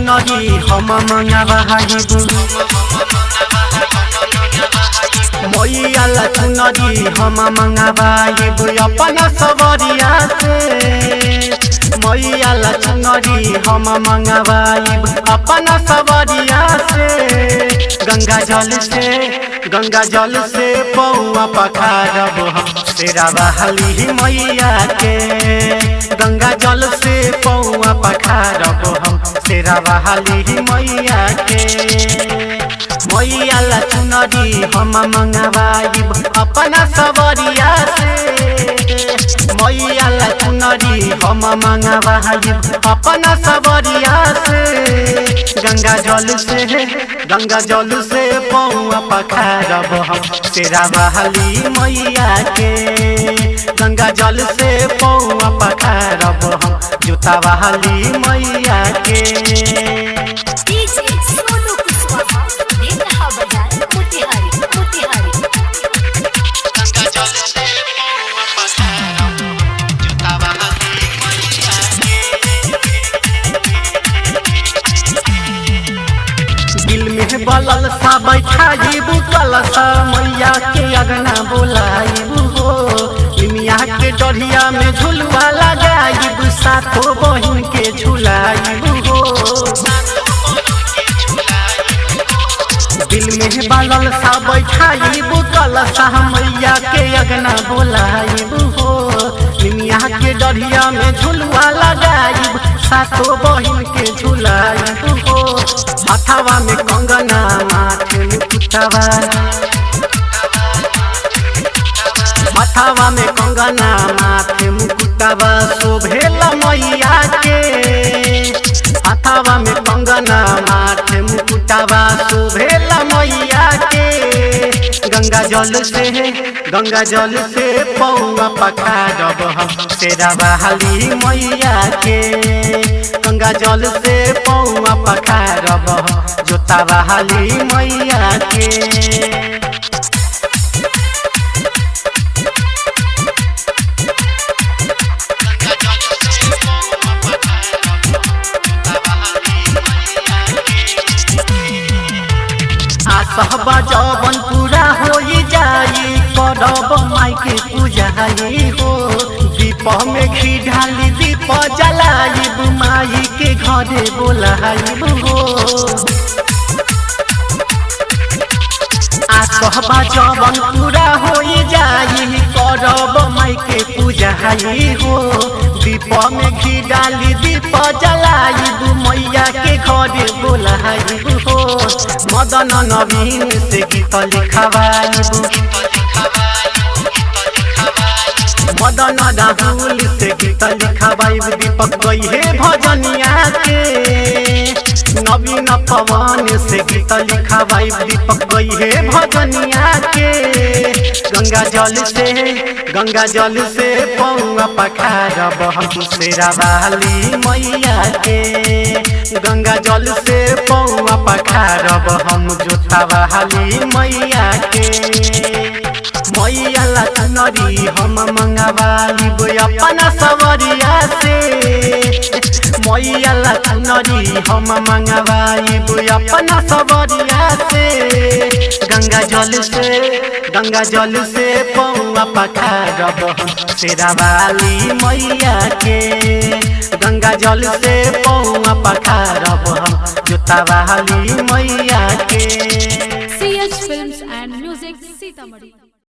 चुनरी हम मंगावाइब मैया ला चुनरी हम मंगावाइब अपना सवरिया से मैया ला चुनरी हम मंगावाइब अपना सवरिया से गंगा जल से पौआ पखारब हम तेरा बहाली मैया के गंगा जल से पौआ पखारब हम तेरा बहाली मैया के मैया ला चुनरी हम मंगावाइब अपना सवरिया से मैया ला चुनरी हम मंगावाइब अपना सवरिया से गंगा जल से पौआ पखारब हम तेरा बहाली मैया के गंगा जल से पौआ पखारब हम जूता बहाली मैया के बलल सा बैठाइब कलसा मैया के अगना बोलाइब हो मिया के डढ़िया में झुलवा लगाइब सातो बहिन के झुलाइब हो दिल में बलल सा बैठाइब कलसा मैया के अगना बोलाइब हो मिया के डढ़िया में झुलवा लगाइब सातो बहिन के झुलाइब हो हाथवा में कंगना माथे में कुटावा हाथवा में कंगना माथे में कुटावा शोभेला मैया के हाथवा में कंगना माथे में कुटावा शोभेला मैया के गंगा जल से पौआ पखारब हम तेरा बहाली मैया के गंगा जल से पौआ पखारब हम जोता बहाली मैया के सहबा जवन पूरा हो जाई करब माई के पूजाई हो दीप में घी ढाली दीप जलाइब माई के घरे बोलाइब हो सहबा जवन पूरा हो जाई करब माई के पूजाई हो दीप में घी डाली दीप जलाइब मैया के घरे बोलाइब हो मदन नवीन से गीत लिखवाइब मदन राहुल से गीत लिखवाइब दीपक कहे भजनिया के नवीन पवन से गीत लिखवाइब दीपक कहे भजनिया के गंगा जल से पौआ पखारब हम तेरा बहाली मैया के गंगा जल से पौआ पखारब हम जोता बहाली मैया के मैया ला चुनरी हम मंगावाइब अपना सवरिया से मैया ला चुनरी हम मंगावाइब अपना सवरिया से गंगा जल से पौआ पखारब हम तेरा बहाली मैया के गंगा जल से पौआ पखारब हम जोता बहाली मैया के CH Films and Music, Sitamarhi।